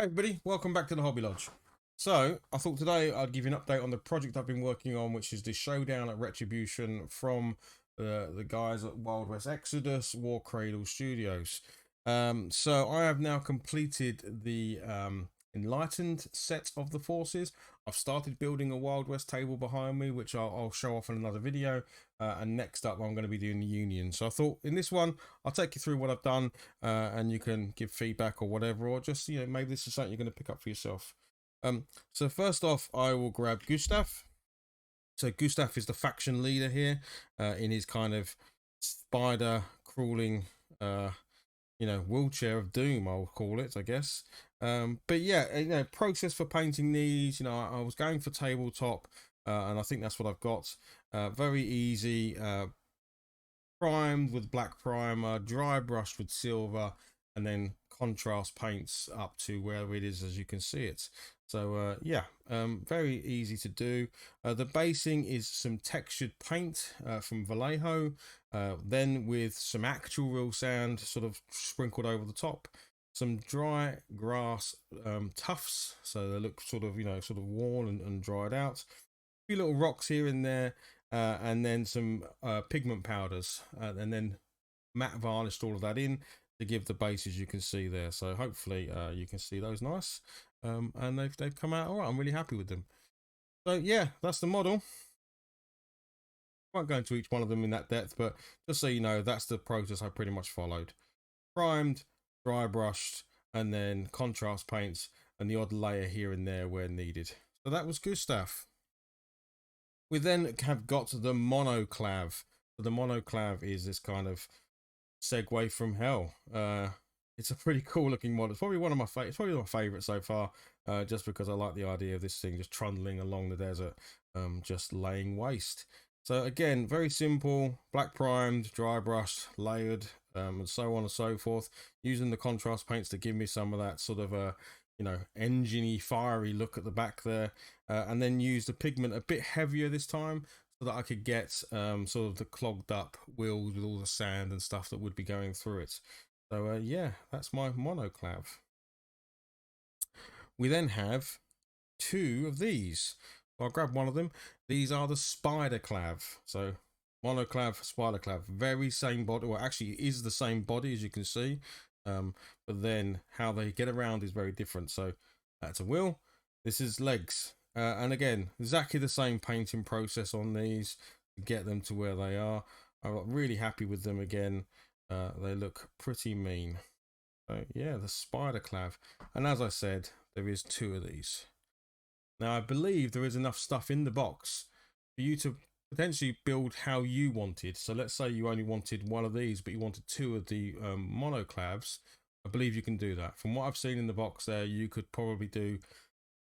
Hey everybody, welcome back to the Hobby Lodge. So, I thought today I'd give you an update on the project I've been working on, which is the Showdown at Retribution from the guys at Wild West Exodus War Cradle Studios. So I have now completed the Enlightened set of the forces. I've started building a Wild West table behind me, which I'll show off in another video. And next up, I'm going to be doing the Union. So I thought in this one, I'll take you through what I've done, and you can give feedback or whatever, or just, maybe this is something you're going to pick up for yourself. So first off, I will grab Gustaf. So Gustaf is the faction leader here, in his kind of spider crawling, wheelchair of doom, I'll call it, I guess. But yeah, process for painting these, I was going for tabletop, and I think that's what I've got. Very easy, primed with black primer, dry brushed with silver, and then contrast paints up to wherever it is as you can see it. So yeah, very easy to do. The basing is some textured paint from Vallejo, then with some actual real sand sort of sprinkled over the top. Some dry grass tufts, so they look sort of sort of worn and dried out. A few little rocks here and there, and then some pigment powders, and then matte varnished all of that in to give the bases you can see there. So hopefully you can see those nice, and they've come out all right. I'm really happy with them. So yeah, that's the model. I won't go into each one of them in that depth, but just so you know, that's the process I pretty much followed. Primed, dry brushed, and then contrast paints and the odd layer here and there where needed. So that was Gustaf. We then have got the Monoclav. The Monoclav is this kind of segue from hell. It's a pretty cool looking model. It's probably one of my it's probably my favorite so far, just because I like the idea of this thing just trundling along the desert, just laying waste. So again, very simple, black primed, dry brushed, layered, and so on and so forth, using the contrast paints to give me some of that sort of a engine-y, fiery look at the back there, and then use the pigment a bit heavier this time so that I could get sort of the clogged up wheels with all the sand and stuff that would be going through it. So yeah, that's my monoclav. We then have two of these. I'll grab one of them. These are the spider clav. So monoclav, spider clav, very same body. Well, actually, it is the same body as you can see, but then how they get around is very different. So that's a wheel. This is legs, and again, exactly the same painting process on these to get them to where they are. I'm really happy with them again. They look pretty mean. So yeah, the spider clav, and as I said, there is two of these. Now, I believe there is enough stuff in the box for you to potentially build how you wanted. So let's say you only wanted one of these, but you wanted two of the monoclavs. I believe you can do that. From what I've seen in the box there, you could probably do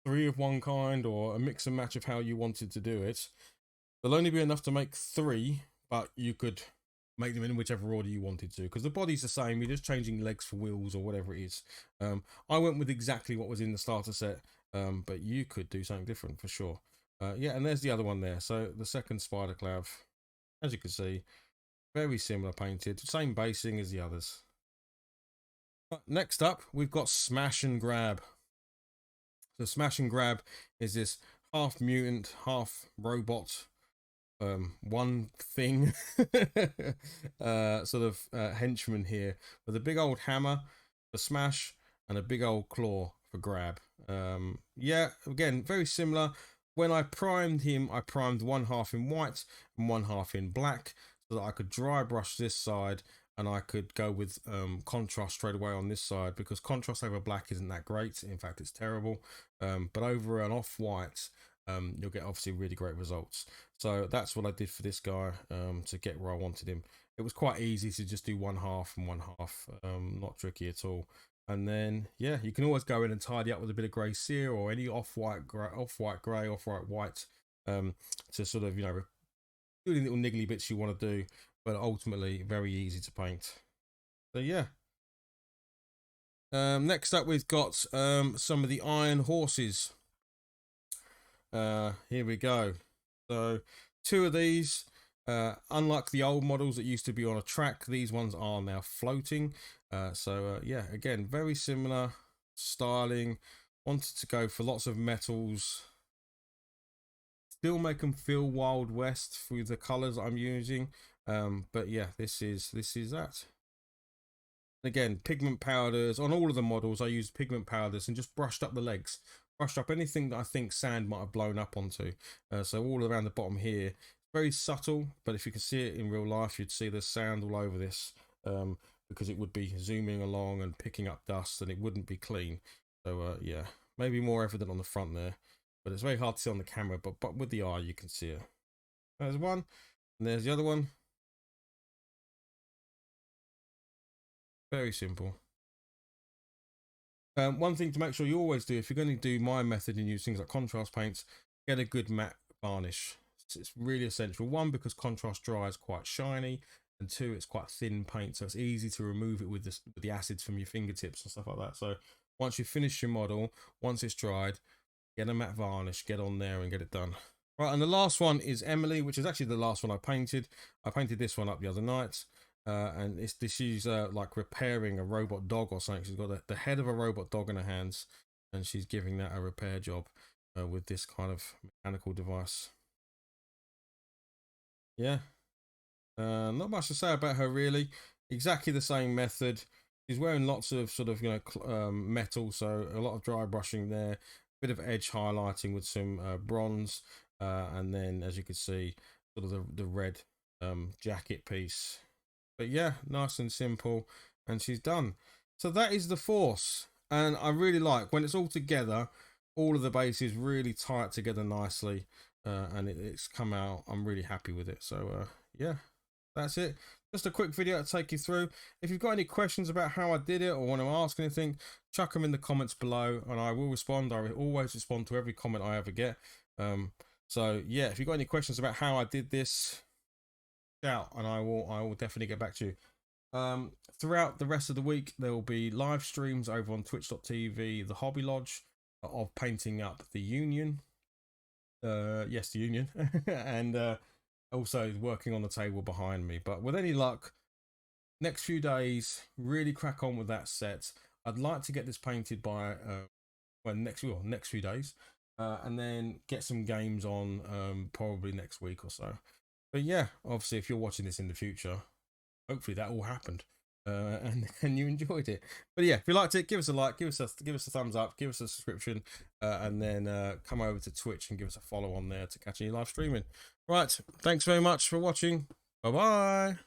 three of one kind or a mix and match of how you wanted to do it. There'll only be enough to make three, but you could make them in whichever order you wanted to, because the body's the same. You're just changing legs for wheels or whatever it is. I went with exactly what was in the starter set, but you could do something different for sure. Yeah, and there's the other one there. So the second spider clav, as you can see, very similar painted, same basing as the others. Next up, we've got Smash and Grab. So Smash and Grab is this half mutant, half robot, one thing sort of henchman here with a big old hammer for smash and a big old claw for grab. Yeah, again, very similar. When I primed him, I primed one half in white and one half in black so that I could dry brush this side and I could go with contrast straight away on this side, because contrast over black isn't that great. In fact, it's terrible. But over an off-white, you'll get obviously really great results. So that's what I did for this guy, to get where I wanted him. It was quite easy to just do one half and one half, not tricky at all. And then yeah, you can always go in and tidy up with a bit of grey sear or any off-white grey, off-white white, to sort of do any little niggly bits you want to do, but ultimately very easy to paint. So yeah. Next up, we've got some of the iron horses. Here we go. So two of these, unlike the old models that used to be on a track, these ones are now floating. So yeah, again, very similar styling. Wanted to go for lots of metals, still make them feel Wild West through the colors I'm using. But yeah, this is that. Again, pigment powders on all of the models. I used pigment powders and just brushed up the legs, brushed up anything that I think sand might have blown up onto. So all around the bottom here, very subtle, but if you can see it in real life, you'd see there's sand all over this, because it would be zooming along and picking up dust, and it wouldn't be clean. So yeah, maybe more evident on the front there, but it's very hard to see on the camera. But with the eye, you can see it. There's one, and there's the other one. Very simple. One thing to make sure you always do, if you're going to do my method and use things like contrast paints, get a good matte varnish. It's really essential. One, because contrast dry is quite shiny, and two, it's quite thin paint, so it's easy to remove it with the acids from your fingertips and stuff like that. So once you've finished your model, once it's dried, get a matte varnish, get on there and get it done. Right, and the last one is Emily, which is actually the last one I painted. I painted this one up the other night. And she's like repairing a robot dog or something. She's got the head of a robot dog in her hands, and she's giving that a repair job with this kind of mechanical device. Yeah, not much to say about her really. Exactly the same method. She's wearing lots of sort of metal, so a lot of dry brushing there, bit of edge highlighting with some bronze, and then as you can see, sort of the red jacket piece. But yeah, nice and simple, and she's done. So that is the Force, and I really like when it's all together, all of the bases really tie it together nicely, and it's come out. I'm really happy with it. So yeah, that's it. Just a quick video to take you through. If you've got any questions about how I did it or want to ask anything, chuck them in the comments below, and I will respond. I always respond to every comment I ever get. So yeah, if you've got any questions about how I did this, out, and I will definitely get back to you. Throughout the rest of the week, there will be live streams over on twitch.tv, the Hobby Lodge, of painting up the Union. Yes, the Union. And also working on the table behind me. But with any luck, next few days, really crack on with that set. I'd like to get this painted by next few days, and then get some games on probably next week or so. But yeah, obviously, if you're watching this in the future, hopefully that all happened, and you enjoyed it. But yeah, if you liked it, give us a like, give us a thumbs up, give us a subscription, and then come over to Twitch and give us a follow on there to catch any live streaming. Right, thanks very much for watching. Bye bye.